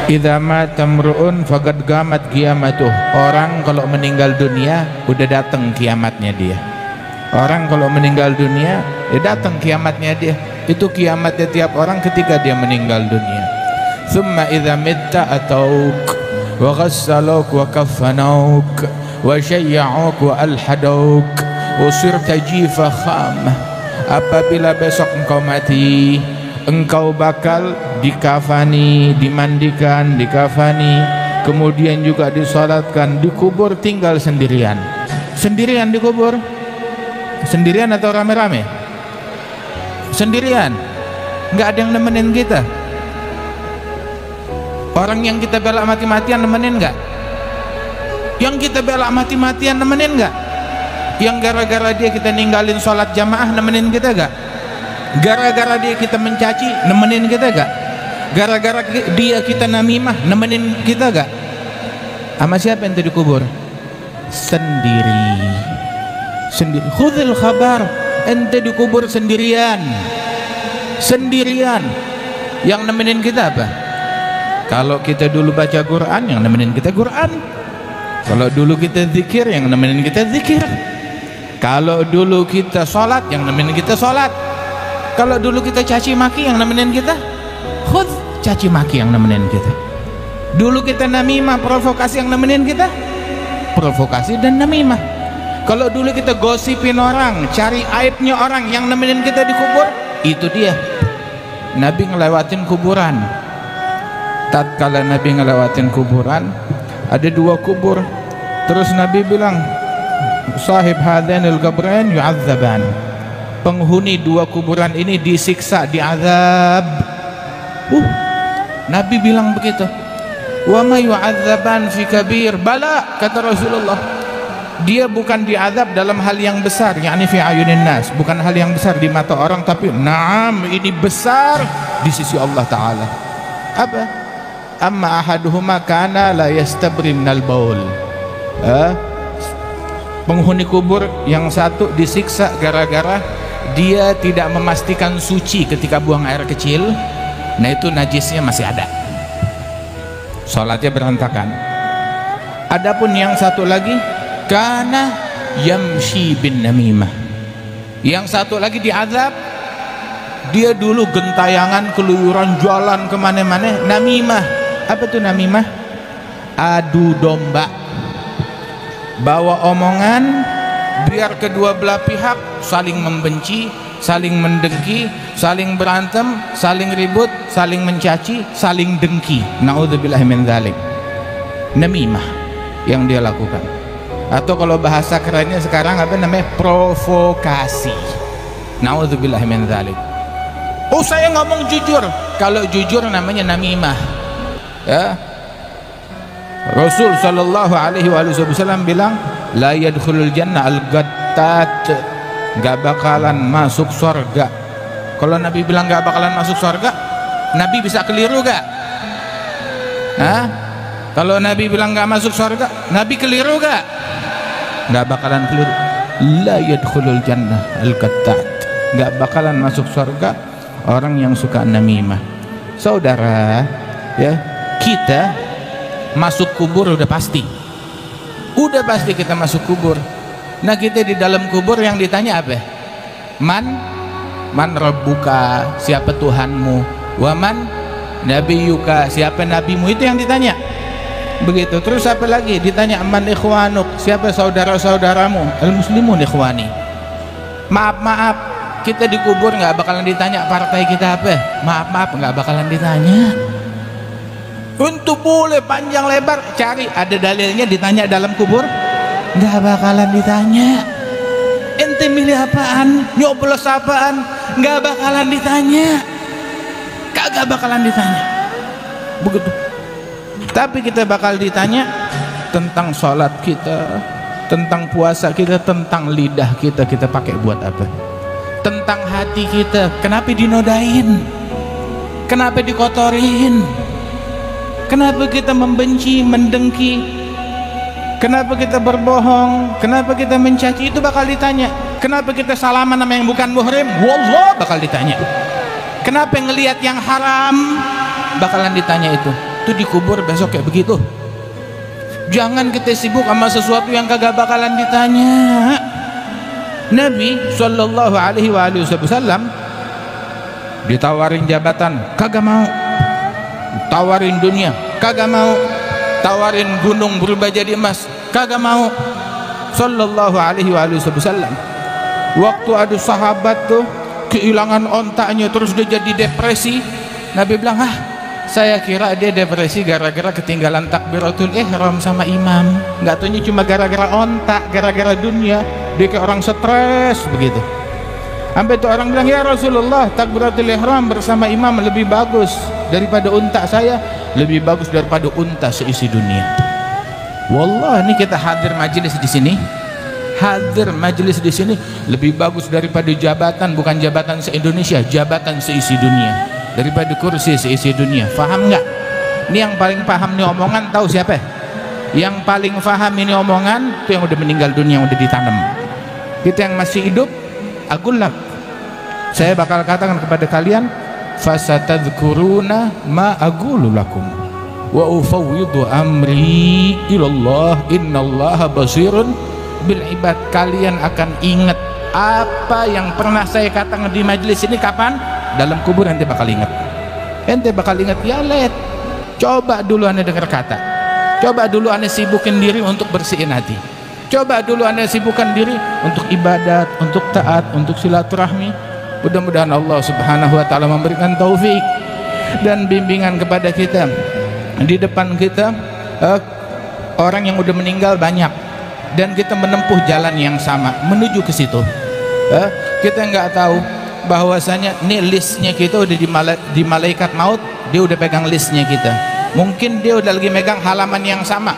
Idza mata mru'un faqad qamat qiyamatuh. Orang kalau meninggal dunia udah datang kiamatnya dia. Orang kalau meninggal dunia ya datang kiamatnya dia. Itu kiamatnya tiap orang ketika dia meninggal dunia. Tsumma idza mitta atauk wa ghassaluk wa kafanauk wa syayya'uk wa alhadauk wa sirta jifa khamah. Apabila besok engkau mati, engkau bakal dikafani, dimandikan, dikafani, kemudian juga disolatkan, dikubur tinggal sendirian. Sendirian dikubur? Sendirian atau rame-rame? Sendirian. Nggak ada yang nemenin kita. Orang yang kita bela mati-matian nemenin nggak? Yang kita bela mati-matian nemenin nggak? Yang gara-gara dia kita ninggalin sholat jamaah nemenin kita nggak? Gara-gara dia kita mencaci nemenin kita gak? Gara-gara dia kita namimah nemenin kita gak? Sama siapa yang dikubur? Sendiri. Sendiri. Khudhil khabar, ente dikubur sendirian. Sendirian. Yang nemenin kita apa? Kalau kita dulu baca Quran, yang nemenin kita Quran. Kalau dulu kita zikir, yang nemenin kita zikir. Kalau dulu kita sholat, yang nemenin kita sholat. Kalau dulu kita caci maki, yang nemenin kita khud caci maki, yang nemenin kita. Dulu kita namimah, provokasi, yang nemenin kita provokasi dan namimah. Kalau dulu kita gosipin orang, cari aibnya orang, yang nemenin kita dikubur, itu dia. Nabi ngelewatin kuburan. Tatkala Nabi ngelewatin kuburan, ada dua kubur. Terus Nabi bilang, sahib hadanil qabrain yu'adzaban. Penghuni dua kuburan ini disiksa, diazab. Nabi bilang begitu. Wa ma yu'adzaban fi kabir. Bala, kata Rasulullah. Dia bukan diazab dalam hal yang besar, yakni fi ayunin nas, bukan hal yang besar di mata orang, tapi na'am, ini besar di sisi Allah Ta'ala. Apa? Amma ahaduhuma kana la yastabri minal baul. Penghuni kubur yang satu disiksa gara-gara dia tidak memastikan suci ketika buang air kecil. Nah itu najisnya masih ada, sholatnya berantakan. Adapun yang satu lagi, kana yamshi bin namimah. Yang satu lagi diazab, dia dulu gentayangan keluyuran jalan kemana-mana, namimah. Apa tuh namimah? Adu domba, bawa omongan biar kedua belah pihak saling membenci, saling mendengki, saling berantem, saling ribut, saling mencaci, saling dengki. Na'udzubillahi min dzalik. Namimah yang dia lakukan. Atau kalau bahasa kerennya sekarang apa namanya? Provokasi. Na'udzubillahi min dzalik. Oh, saya ngomong jujur. Kalau jujur namanya namimah. Ya. Rasul sallallahu alaihi wasallam bilang, la yadkhulul jannah al-gattat, gak bakalan masuk surga. Kalau Nabi bilang gak bakalan masuk surga, Nabi bisa keliru gak? Hah? Kalau Nabi bilang gak masuk surga, Nabi keliru gak? Gak bakalan keliru. La yadkhulul jannah al-gattat, gak bakalan masuk surga orang yang suka namimah. Saudara, ya, kita masuk kubur udah pasti. Udah pasti kita masuk kubur. Nah kita di dalam kubur yang ditanya apa? Man rabbuka, siapa Tuhanmu? Waman nabiyuka, siapa nabimu? Itu yang ditanya. Begitu. Terus apa lagi? Ditanya man ikhwanuk, siapa saudara-saudaramu? Al muslimun ikhwani. Maaf, kita di kubur nggak bakalan ditanya partai kita apa. Maaf, nggak bakalan ditanya. Untuk boleh panjang lebar cari ada dalilnya, ditanya dalam kubur nggak bakalan ditanya. Ente milih apaan, nyoblos apaan, nggak bakalan ditanya, kagak bakalan ditanya. Begitu. Tapi kita bakal ditanya tentang sholat kita, tentang puasa kita, tentang lidah kita pakai buat apa, tentang hati kita, kenapa dinodain, kenapa dikotorin, kenapa kita membenci, mendengki, kenapa kita berbohong, kenapa kita mencaci, itu bakal ditanya. Kenapa kita salaman sama yang bukan muhrim, wallah bakal ditanya. Kenapa ngelihat yang haram, bakalan ditanya itu. tuh dikubur besok kayak begitu. Jangan kita sibuk sama sesuatu yang kagak bakalan ditanya. Nabi Shallallahu Alaihi Wasallam ditawarin jabatan kagak mau, tawarin dunia kagak mau, tawarin gunung berubah jadi emas kagak mau. Shallallahu Alaihi Wasallam waktu ada sahabat tuh kehilangan ontaknya terus dia jadi depresi, Nabi bilang, saya kira dia depresi gara-gara ketinggalan takbiratul ihram sama imam, nggak taunya cuma gara-gara ontak, gara-gara dunia. Dia kayak orang stres begitu. Sampai tuh orang bilang, ya Rasulullah, takbiratul ihram bersama imam lebih bagus daripada unta saya, lebih bagus daripada unta seisi dunia. Wallah, ini kita hadir majelis di sini, hadir majelis di sini lebih bagus daripada jabatan, bukan jabatan se-Indonesia, jabatan seisi dunia, daripada kursi seisi dunia. Faham nggak? Ini yang paling paham nih omongan, tahu siapa? Yang paling paham ini omongan itu yang udah meninggal dunia, yang udah ditanam. Kita yang masih hidup, agullak, saya bakal katakan kepada kalian, fasatadhkuruna ma aqulu lakum wa ufawwidu amri ilallah innallaha basirun bil ibad. Kalian akan ingat apa yang pernah saya katakan di majelis ini. Kapan? Dalam kubur ente bakal ingat. Ente bakal ingat, ya let. Coba dulu anda dengar kata, coba dulu anda sibukkan diri untuk bersihin hati, coba dulu anda sibukkan diri untuk ibadat, untuk taat, untuk silaturahmi. Mudah-mudahan Allah Subhanahu wa ta'ala memberikan taufik dan bimbingan kepada kita. Di depan kita orang yang udah meninggal banyak, dan kita menempuh jalan yang sama menuju ke situ. Kita nggak tahu bahwasanya nih listnya kita udah di malaikat maut, dia udah pegang listnya kita. Mungkin dia udah lagi megang halaman yang sama.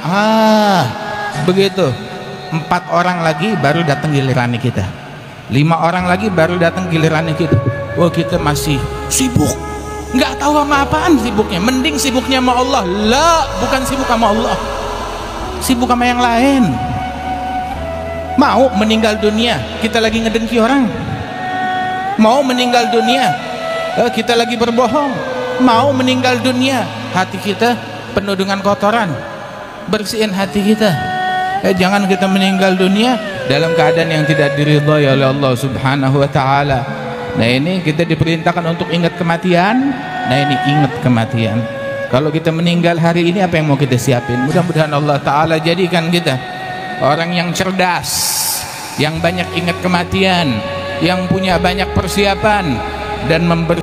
Begitu 4 orang lagi baru datang giliran kita, 5 orang lagi baru datang giliran kita. Wah, kita masih sibuk, nggak tahu sama apaan sibuknya. Mending sibuknya sama Allah. Lah, bukan sibuk sama Allah, sibuk sama yang lain. Mau meninggal dunia, kita lagi ngedengki orang. Mau meninggal dunia, kita lagi berbohong. Mau meninggal dunia, hati kita penuh dengan kotoran. Bersihin hati kita. Jangan kita meninggal dunia dalam keadaan yang tidak diridhai oleh Allah Subhanahu wa ta'ala. Nah, ini kita diperintahkan untuk ingat kematian. Nah, ini ingat kematian. Kalau kita meninggal hari ini, apa yang mau kita siapin? Mudah-mudahan Allah ta'ala jadikan kita orang yang cerdas, yang banyak ingat kematian, yang punya banyak persiapan, dan memberi